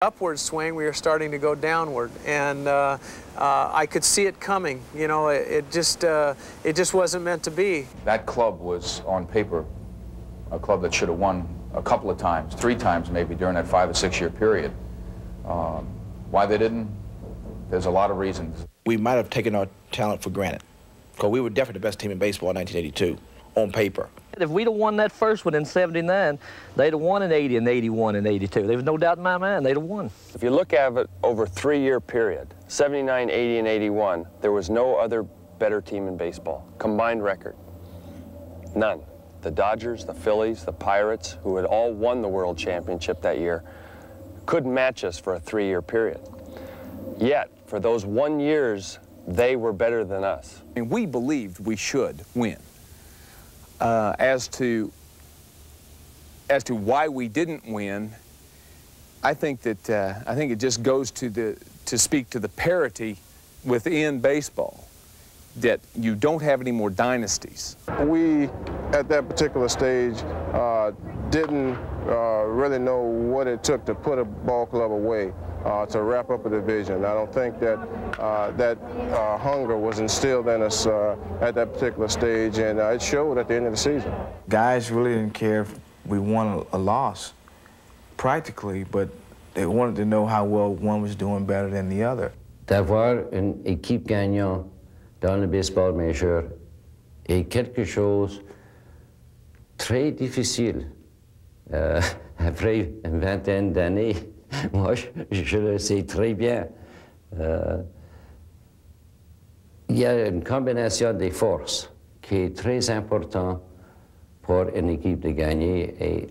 upward swing, we were starting to go downward, and I could see it coming. You know, it just wasn't meant to be. That club was, on paper, a club that should have won a couple of times, 3 times maybe, during that 5 or 6 year period. Why they didn't? There's a lot of reasons. We might have taken our talent for granted, because we were definitely the best team in baseball in 1982, on paper. If we'd have won that first one in '79, they'd have won in '80 and '81 and '82. There was no doubt in my mind they'd have won. If you look at it over a 3-year period, 79, 80, and 81, there was no other better team in baseball. Combined record, none. The Dodgers, the Phillies, the Pirates, who had all won the World Championship that year, couldn't match us for a 3-year period. Yet, for those 1 years, they were better than us. And we believed we should win. As to why we didn't win, I think it just goes to speak to the parity within baseball, that you don't have any more dynasties. We, at that particular stage, didn't really know what it took to put a ball club away, to wrap up a division. I don't think that that hunger was instilled in us at that particular stage, and it showed at the end of the season. Guys really didn't care if we won a loss, practically, but they wanted to know how well one was doing better than the other. D'avoir une équipe gagnante dans le baseball majeur est quelque chose très difficile. Après une vingtaine d'années, moi, je le sais très bien. Il y a une combinaison des forces qui est très importante pour une équipe de gagner, et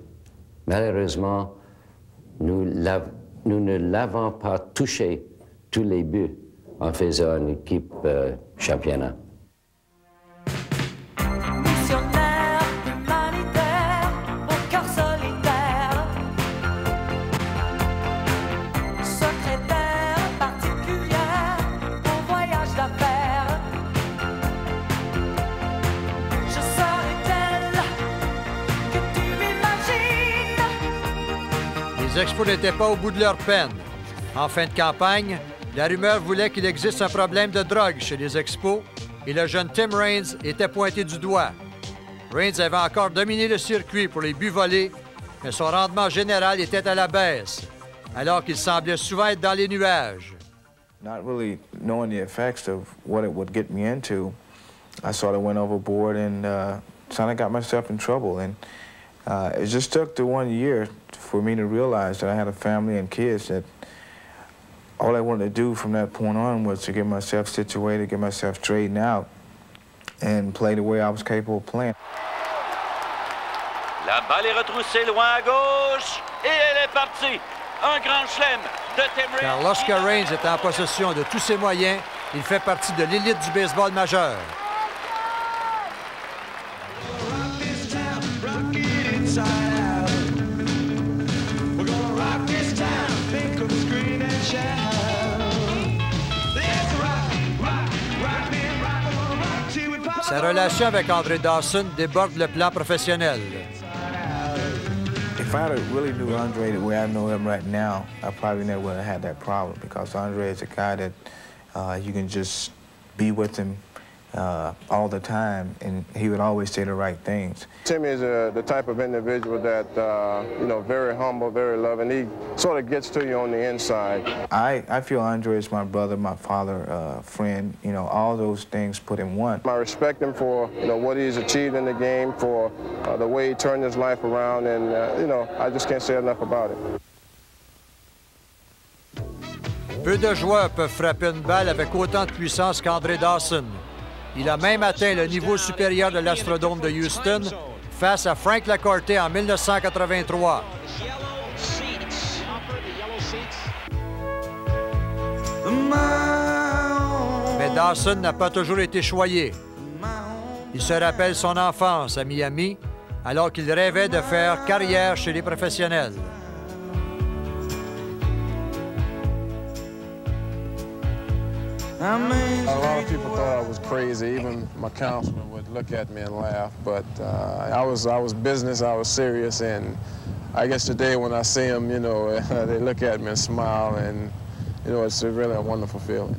malheureusement, nous ne l'avons pas touché tous les buts en faisant une équipe championnat. Les Expos n'étaient pas au bout de leur peine. En fin de campagne, la rumeur voulait qu'il existe un problème de drogue chez les Expos et le jeune Tim Raines était pointé du doigt. Raines avait encore dominé le circuit pour les buts volés, mais son rendement général était à la baisse, alors qu'il semblait souvent être dans les nuages. Not really knowing the effects of what it would get me into, I sort of went overboard and kind of got myself in trouble. And it just took the 1 year for me to realize that I had a family and kids, that all I wanted to do from that point on was to get myself situated, get myself straightened out, and play the way I was capable of playing. La balle est retroussée loin à gauche, et elle est partie. Un grand chelem de Tim Raines. Car lorsque Raines est en possession de tous ses moyens, il fait partie de l'élite du baseball majeur. Sa relation avec Andre Dawson déborde le plan professionnel. If I really knew Andre the way I know him right now, I probably never would have had that problem, because Andre is a guy that you can just be with him all the time, and he would always say the right things. Timmy is the type of individual that, you know, very humble, very loving. He sort of gets to you on the inside. I feel Andre is my brother, my father, friend, you know, all those things put in one. I respect him for, you know, what he's achieved in the game, for the way he turned his life around, and, you know, I just can't say enough about it. Peu de joueurs peuvent frapper une balle avec autant de puissance qu'André Dawson. Il a même atteint le niveau supérieur de l'Astrodome de Houston face à Frank Lacorte en 1983. Mais Dawson n'a pas toujours été choyé. Il se rappelle son enfance à Miami, alors qu'il rêvait de faire carrière chez les professionnels. A lot of people thought I was crazy. Even my councilman would look at me and laugh. But I was business. I was serious, and I guess today when I see them, you know, they look at me and smile, and you know, it's really a wonderful feeling.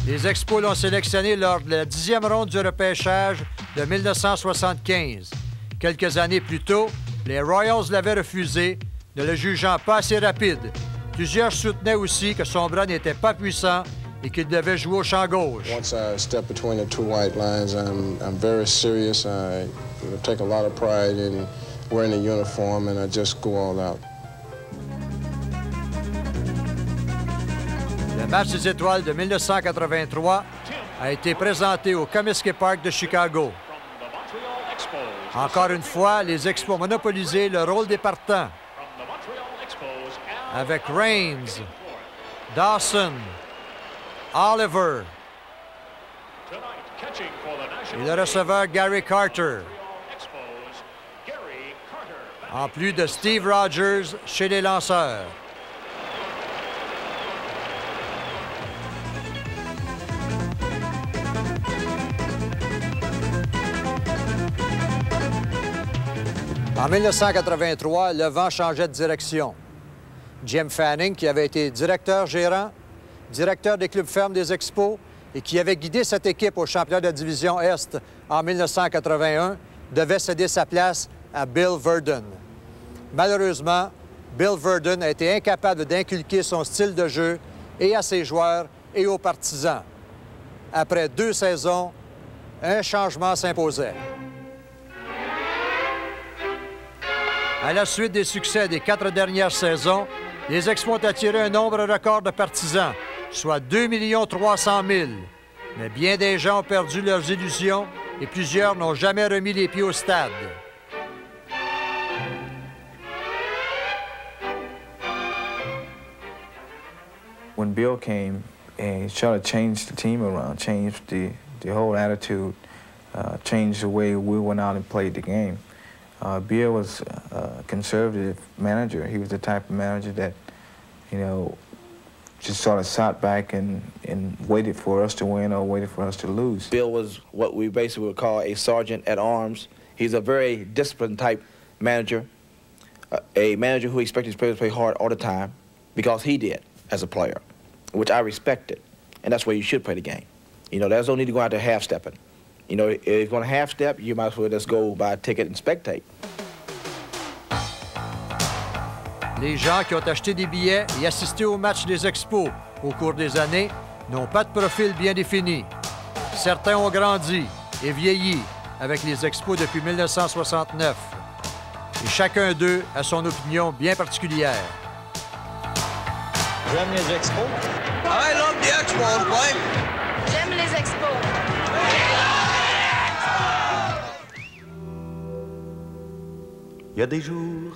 Les Expos l'ont sélectionné lors de la 10e ronde du repêchage de 1975. Quelques années plus tôt, les Royals l'avaient refusé, ne le jugeant pas assez rapide. Plusieurs soutenaient aussi que son bras n'était pas puissant et qu'il devait jouer au champ gauche. Once I step between the two white lines, I'm very serious. I take a lot of pride in wearing the uniform, and I just go all out. Le match des étoiles de 1983 a été présenté au Comiskey Park de Chicago. Encore une fois, les Expos ont monopolisé le rôle des partants. Avec Raines, Dawson, Oliver et le receveur Gary Carter. En plus de Steve Rogers chez les lanceurs. En 1983, le vent changeait de direction. Jim Fanning, qui avait été directeur-gérant, directeur des clubs fermes des Expos et qui avait guidé cette équipe au championnat de la division Est en 1981, devait céder sa place à Bill Verdon. Malheureusement, Bill Verdon a été incapable d'inculquer son style de jeu et à ses joueurs et aux partisans. Après 2 saisons, un changement s'imposait. À la suite des succès des 4 dernières saisons, les Expos ont attiré un nombre record de partisans, soit 2 300 000. Mais bien des gens ont perdu leurs illusions et plusieurs n'ont jamais remis les pieds au stade. When Bill came and he tried to change the team around, change the whole attitude, change the way we went out and played the game. Bill was a conservative manager. He was the type of manager that, you know, just sort of sat back and waited for us to win or waited for us to lose. Bill was what we basically would call a sergeant at arms. He's a very disciplined type manager, a manager who expected his players to play hard all the time because he did as a player, which I respected, and that's where you should play the game. You know, there's no need to go out there half-stepping. You know, if you're going to half-step, you might as well just go buy a ticket and spectate. Les gens qui ont acheté des billets et assisté aux matchs des Expos au cours des années n'ont pas de profil bien défini. Certains ont grandi et vieilli avec les Expos depuis 1969. Et chacun d'eux a son opinion bien particulière. J'aime les Expos. I love the Expos, boy. J'aime les Expos. Il y a des jours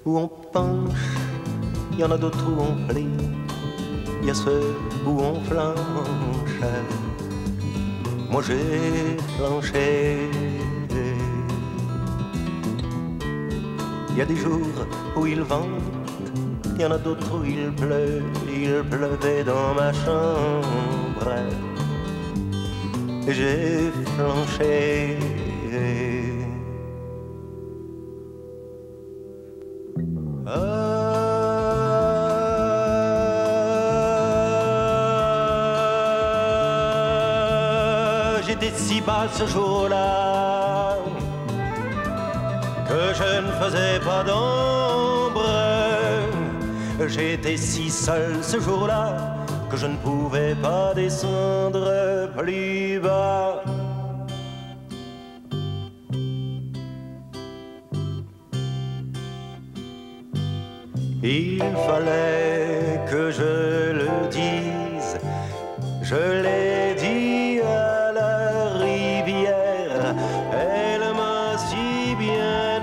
où on penche, il y en a d'autres où on plie, il y a ceux où on flanche. Moi j'ai flanché. Il y a des jours où il vente, il y en a d'autres où il pleuvait dans ma chambre. Et j'ai flanché. J'étais si bas ce jour-là que je ne faisais pas d'ombre. J'étais si seul ce jour-là que je ne pouvais pas descendre plus bas. Il fallait que je le dise, je l'ai dit à la rivière. Elle m'a si bien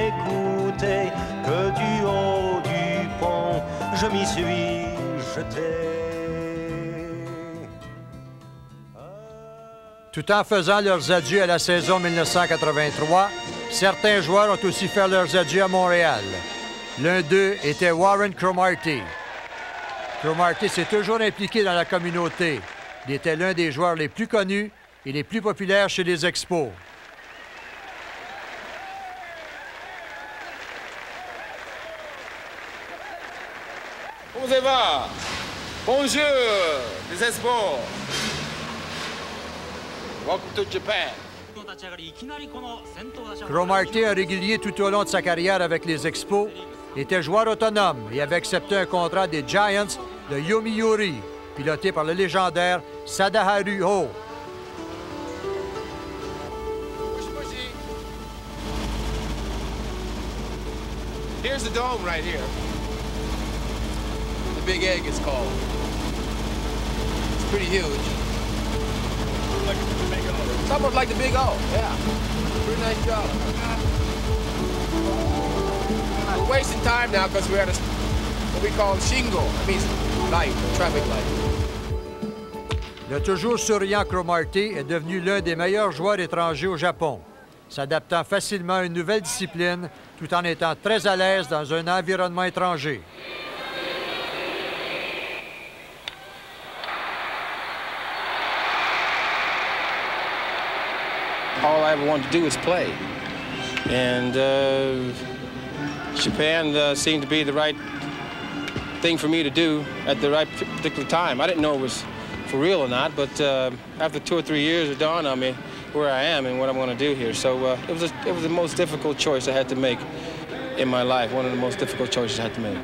écouté que du haut du pont, je m'y suis jeté. Tout en faisant leurs adieux à la saison 1983, certains joueurs ont aussi fait leurs adieux à Montréal. L'un d'eux était Warren Cromartie. Cromartie s'est toujours impliqué dans la communauté. Il était l'un des joueurs les plus connus et les plus populaires chez les Expos. Comment ça va? Bonjour, les Expos. Welcome to Japan. Cromartie, un régulier tout au long de sa carrière avec les Expos, était joueur autonome et avait accepté un contrat des Giants de Yomiuri, piloté par le légendaire Sadaharu Ho. Here's the dome right here. The Big Egg is called. It's pretty huge. Like the Big O. It's almost like the Big O, yeah. Pretty nice job. We're wasting time now because we're at what we call shingle. That means light, traffic light. Le toujours souriant Cromartie est devenu l'un des meilleurs joueurs étrangers au Japon, s'adaptant facilement à une nouvelle discipline tout en étant très à l'aise dans un environnement étranger. All I ever wanted to do was play. And Japan seemed to be the right thing for me to do at the right particular time. I didn't know it was for real or not, but after 2 or 3 years it dawned on me where I am and what I'm going to do here. So it was the most difficult choice I had to make in my life, one of the most difficult choices I had to make.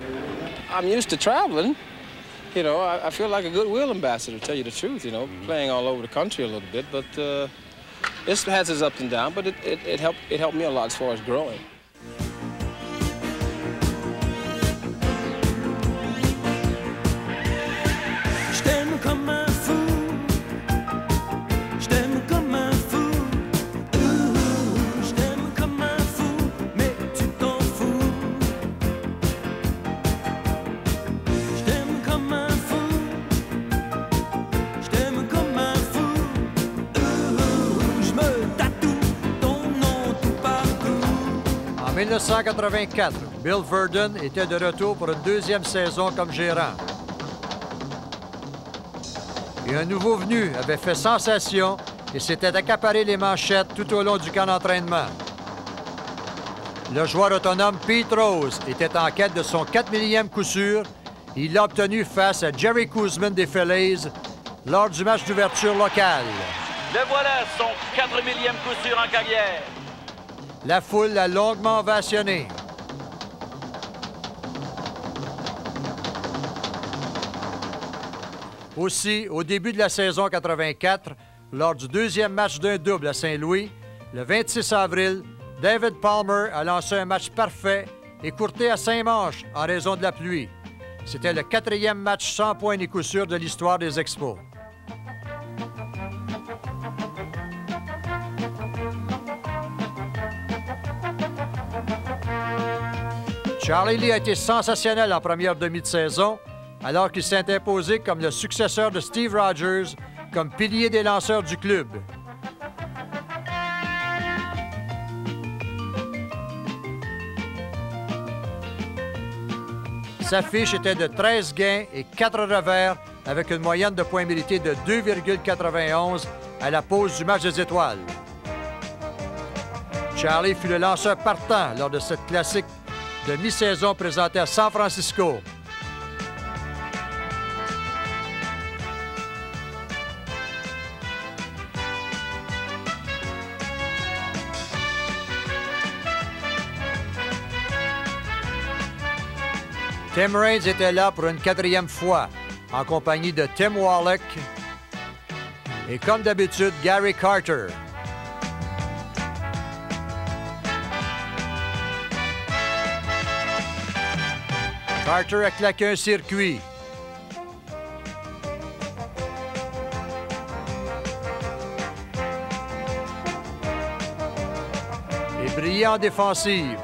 I'm used to traveling. You know, I feel like a goodwill ambassador, to tell you the truth, you know, playing all over the country a little bit, but this has its ups and downs, but it helped me a lot as far as growing. En 1984, Bill Verdon était de retour pour une deuxième saison comme gérant. Et un nouveau venu avait fait sensation et s'était accaparé les manchettes tout au long du camp d'entraînement. Le joueur autonome Pete Rose était en quête de son 4 millième coup sûr et il l'a obtenu face à Jerry Koosman des Phillies lors du match d'ouverture local. Le voilà, son 4 millième coup sûr en carrière. La foule l'a longuement ovationné. Aussi, au début de la saison 84, lors du deuxième match d'un double à Saint-Louis, le 26 avril, David Palmer a lancé un match parfait écourté à 5 manches en raison de la pluie. C'était le 4e match sans points ni coup sûr de l'histoire des Expos. Charlie Lee a été sensationnel en première demi de saison, alors qu'il s'est imposé comme le successeur de Steve Rogers, comme pilier des lanceurs du club. Sa fiche était de 13 gains et 4 revers, avec une moyenne de points mérités de 2,91 à la pause du match des étoiles. Charlie fut le lanceur partant lors de cette classique de mi-saison présentée à San Francisco. Tim Raines était là pour une 4e fois, en compagnie de Tim Wallach et, comme d'habitude, Gary Carter. Carter a claqué un circuit. Et brillé en défensive,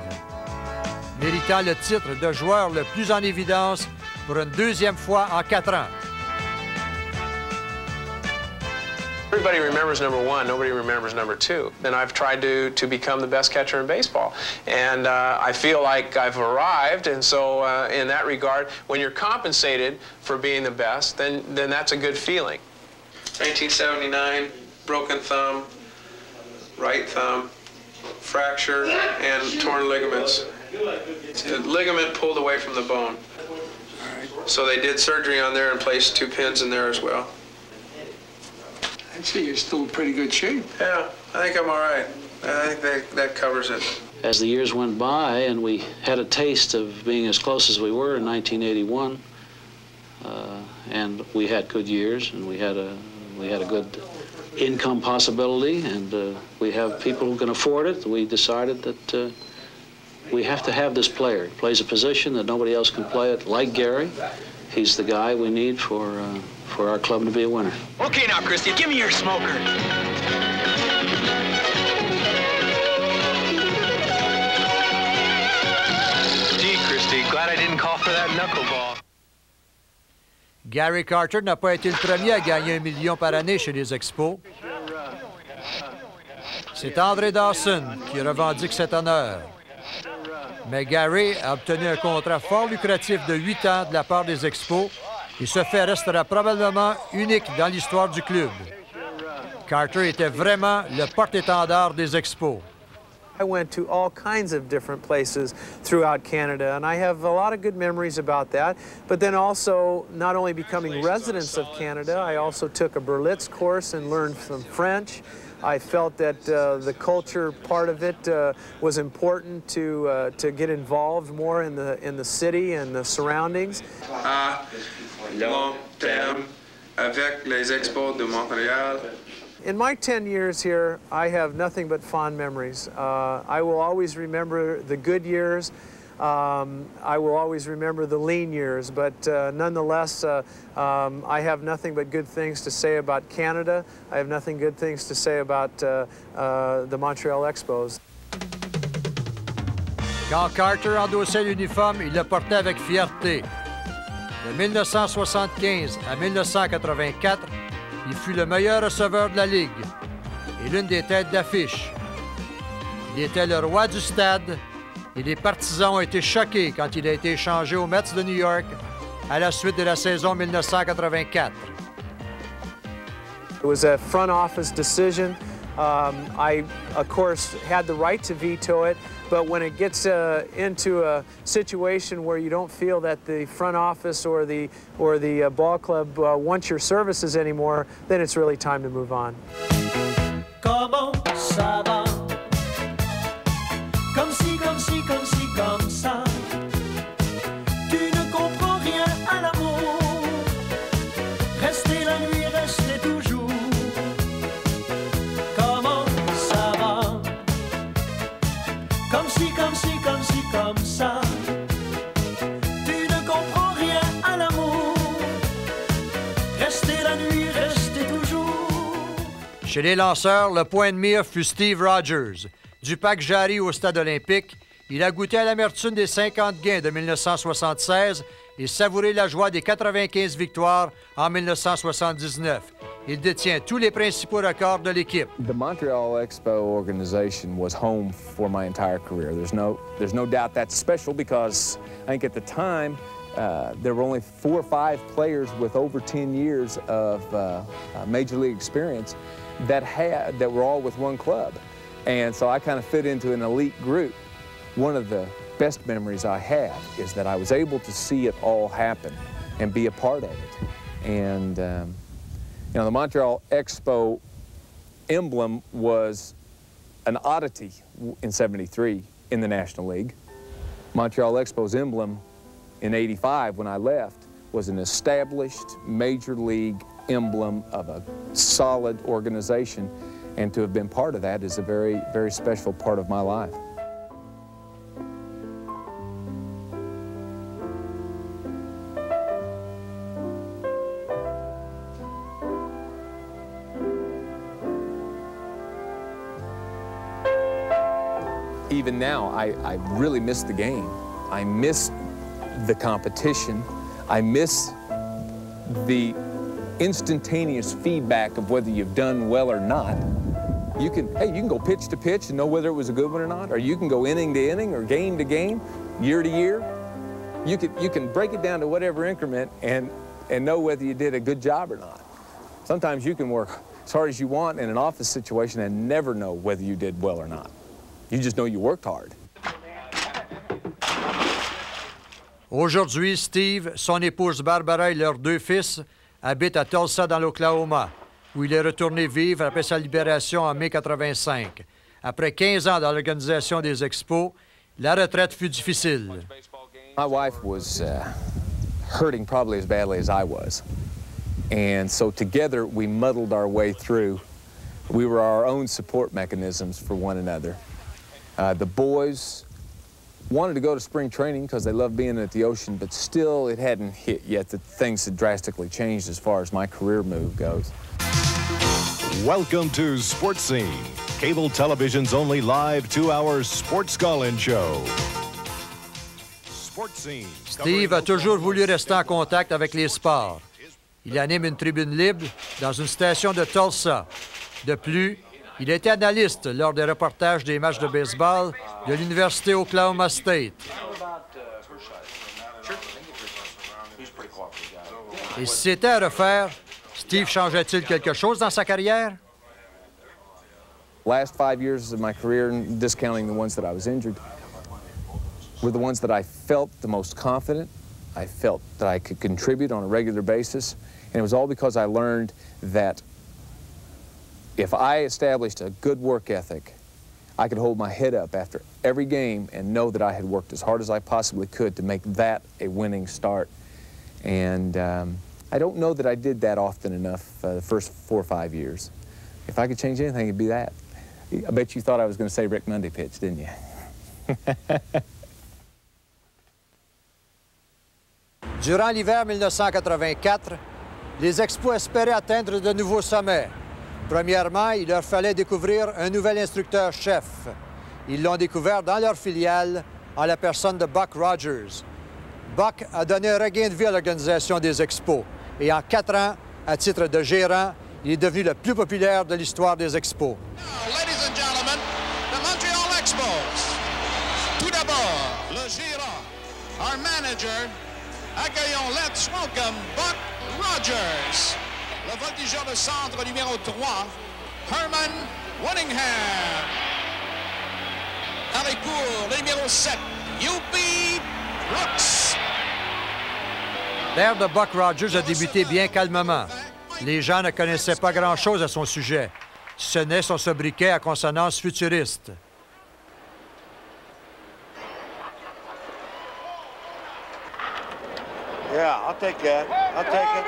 méritant le titre de joueur le plus en évidence pour une 2e fois en 4 ans. Everybody remembers number 1, nobody remembers number 2. And I've tried to become the best catcher in baseball. And I feel like I've arrived, and so in that regard, when you're compensated for being the best, then that's a good feeling. 1979, broken thumb, right thumb, fracture, and torn ligaments. The ligament pulled away from the bone. All right. So they did surgery on there and placed 2 pins in there as well. I'd say you're still in pretty good shape. Yeah, I think I'm all right. I think that covers it. As the years went by and we had a taste of being as close as we were in 1981, and we had good years, and we had a good income possibility, and we have people who can afford it. We decided that we have to have this player. He plays a position that nobody else can play it, like Gary. He's the guy we need for our club to be a winner. Okay now, Christy, give me your smoker. Gee, Christy, glad I didn't call for that knuckleball. Gary Carter n'a pas été le premier à gagner 1 million par année chez les Expos. C'est André Dawson qui revendique cet honneur. Mais Gary a obtenu un contrat fort lucratif de 8 ans de la part des Expos et ce fait restera probablement unique dans l'histoire du club. Carter était vraiment le porte-étendard des Expos. I went to all kinds of different places throughout Canada, and I have a lot of good memories about that. But then also, not only becoming residents of Canada, I also took a Berlitz course and learned some French. I felt that the culture part of it was important to get involved more in the city and the surroundings. À long terme, avec les Expos de Montréal. In my 10 years here, I have nothing but fond memories. I will always remember the good years. I will always remember the lean years, but nonetheless, I have nothing but good things to say about Canada. I have nothing good things to say about the Montreal Expos. Quand Carter endossait l'uniforme, il le portait avec fierté. De 1975 à 1984, il fut le meilleur receveur de la Ligue et l'une des têtes d'affiche. Il était le roi du stade et les partisans ont été choqués quand il a été échangé aux Mets de New York à la suite de la saison 1984. It was a front office decision. I, of course, had the right to veto it, but when it gets into a situation where you don't feel that the front office or the ball club wants your services anymore, then it's really time to move on. Comment ça va? Comme si, comme si, comme si, comme ça. Tu ne comprends rien à l'amour. Restez la nuit, restez toujours. Comment ça va? Comme si, comme si, comme si, comme ça. Tu ne comprends rien à l'amour. Restez la nuit, restez toujours. Chez les lanceurs, le point de mire fut Steve Rogers. Du Pac Jarry au stade Olympique, il a goûté à l'amertume des 50 gains de 1976 et savouré la joie des 95 victoires en 1979. Il détient tous les principaux records de l'équipe. The Montreal Expo organization was home for my entire career. There's no doubt that's special because I think at the time there were only 4 or 5 players with over 10 years of major league experience that were all with one club. And so I kind of fit into an elite group. One of the best memories I have is that I was able to see it all happen and be a part of it. And, you know, the Montreal Expo emblem was an oddity in '73 in the National League. Montreal Expo's emblem in '85 when I left was an established major league emblem of a solid organization. And to have been part of that is a very, very special part of my life. Even now, I really miss the game. I miss the competition. I miss the instantaneous feedback of whether you've done well or not. You can go pitch to pitch and know whether it was a good one or not, or you can go inning to inning or game to game, year to year. You can break it down to whatever increment and know whether you did a good job or not. Sometimes you can work as hard as you want in an office situation and never know whether you did well or not. You just know you worked hard. Aujourd'hui, Steve, son épouse Barbara et leurs 2 fils habitent à Tulsa, dans l'Oklahoma, où il est retourné vivre après sa libération en mai 85. Après 15 ans dans l'organisation des Expos, la retraite fut difficile. My wife was hurting probably as badly as I was. And so together we muddled our way through. We were our own support mechanisms for one another. The boys wanted to go to spring training because they loved being at the ocean, but still it hadn't hit yet that things had drastically changed as far as my career move goes. Welcome to Sports Scene, cable television's only live 2-hour sports call-in show. Steve a toujours voulu rester en contact avec les sports. Il anime une tribune libre dans une station de Tulsa. De plus, il était analyste lors des reportages des matchs de baseball de l'Université Oklahoma State. Et si c'était à refaire, Steve changeait-il quelque chose dans sa carrière? Last 5 years of my career, discounting the ones that I was injured, were the ones that I felt the most confident. I felt that I could contribute on a regular basis. And it was all because I learned that if I established a good work ethic, I could hold my head up after every game and know that I had worked as hard as I possibly could to make that a winning start. And I don't know that I did that often enough the first 4 or 5 years. If I could change anything, it'd be that. I bet you thought I was going to say Rick Monday pitch, didn't you? Durant l'hiver 1984, les Expos espéraient atteindre de nouveaux sommets. Premièrement, il leur fallait découvrir un nouvel instructeur-chef. Ils l'ont découvert dans leur filiale, en la personne de Buck Rogers. Buck a donné un regain de vie à l'organisation des Expos. Et en 4 ans, à titre de gérant, il est devenu le plus populaire de l'histoire des Expos. Ladies and gentlemen, the Montreal Expos. Tout d'abord, le gérant, our manager. Accueillons Let's welcome Buck Rogers. Le voltigeur de centre numéro 3, Herman Winningham. Avec pour le numéro 7, U.B. Brooks. L'ère de Buck Rogers a débuté bien calmement. Les gens ne connaissaient pas grand-chose à son sujet. Ce n'est son sobriquet à consonance futuriste. Yeah, I'll take that. I'll take it.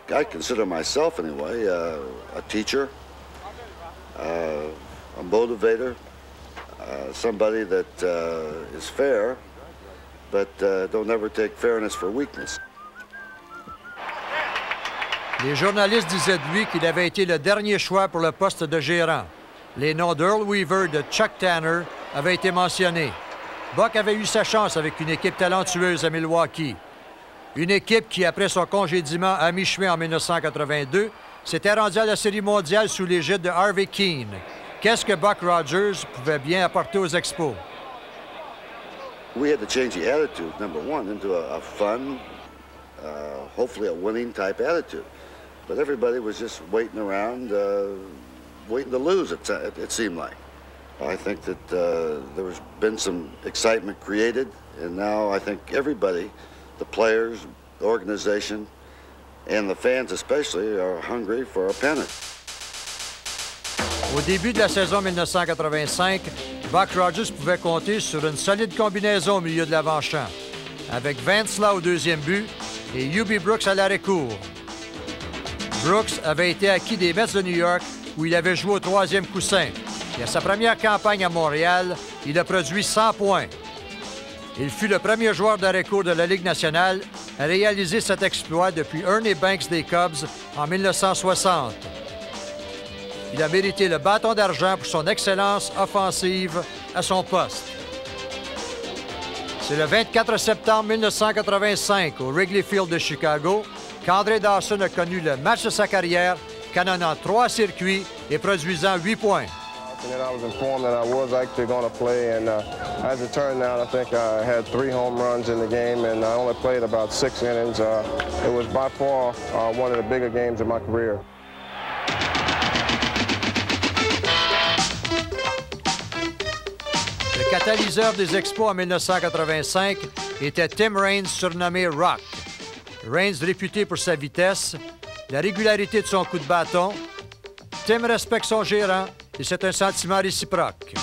I consider myself, anyway, a teacher, a motivator, somebody that is fair, but don't ever take fairness for weakness. Les journalistes disaient de lui qu'il avait été le dernier choix pour le poste de gérant. Les noms d'Earl Weaver et de Chuck Tanner avaient été mentionnés. Buck avait eu sa chance avec une équipe talentueuse à Milwaukee. Une équipe qui, après son congédiement à mi-chemin en 1982, s'était rendue à la Série mondiale sous l'égide de Harvey Keane. Qu'est-ce que Buck Rogers pouvait bien apporter aux Expos? We had to change the attitude, number one, into a fun, hopefully a winning type attitude. But everybody was just waiting around, waiting to lose, it seemed like. I think that there's been some excitement created, and now I think everybody, the players, the organization, and the fans especially, are hungry for a pennant. Au début de la saison 1985, Buck Rogers pouvait compter sur une solide combinaison au milieu de l'avant-champ, avec Vince Law au deuxième but et U.B. Brooks à l'arrêt-court. Brooks avait été acquis des Mets de New York, où il avait joué au troisième coussin. Et à sa première campagne à Montréal, il a produit 100 points. Il fut le premier joueur d'arrêt-court de la Ligue nationale à réaliser cet exploit depuis Ernie Banks des Cubs en 1960. Il a mérité le bâton d'argent pour son excellence offensive à son poste. C'est le 24 septembre 1985, au Wrigley Field de Chicago, qu'André Dawson a connu le match de sa carrière, canonnant 3 circuits et produisant 8 points. And then I was informed that I was actually going to play, and as it turned out, I think I had 3 home runs in the game, and I only played about 6 innings. It was by far one of the bigger games of my career. Le catalyseur des Expos en 1985 était Tim Raines, surnommé Rock. Raines réputé pour sa vitesse, la régularité de son coup de bâton. Tim respecte son gérant et c'est un sentiment réciproque.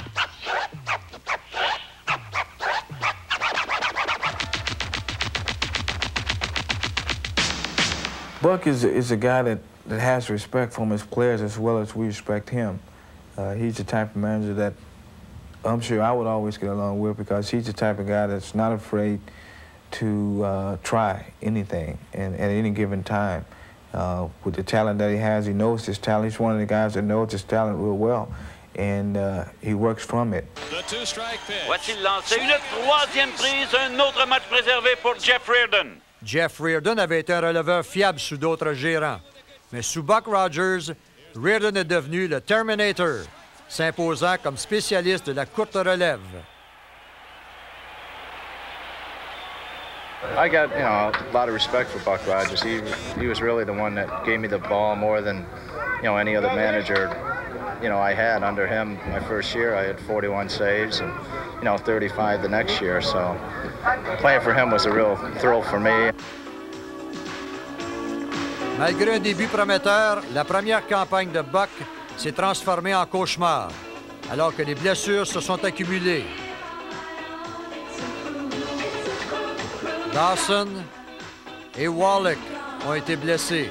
Buck is a guy that has respect from his players as well as we respect him. He's the type of manager that I'm sure I would always get along with because he's the type of guy that's not afraid to try anything and at any given time. With the talent that he has, he knows his talent. He's one of the guys that knows his talent real well, and he works from it. Voici le lancer. Une troisième prise, un autre match préservé pour Jeff Reardon. Jeff Reardon avait été un releveur fiable sous d'autres gérants. Mais sous Buck Rogers, Reardon est devenu le Terminator, s'imposant comme spécialiste de la courte relève. I got, a lot of respect for Buck Rogers. He was really the one that gave me the ball more than, any other manager, I had under him. My first year, I had 41 saves and, 35 the next year. So playing for him was a real thrill for me. Malgré un début prometteur, la première campagne de Buck s'est transformée en cauchemar, alors que les blessures se sont accumulées. Dawson et Wallach ont été blessés.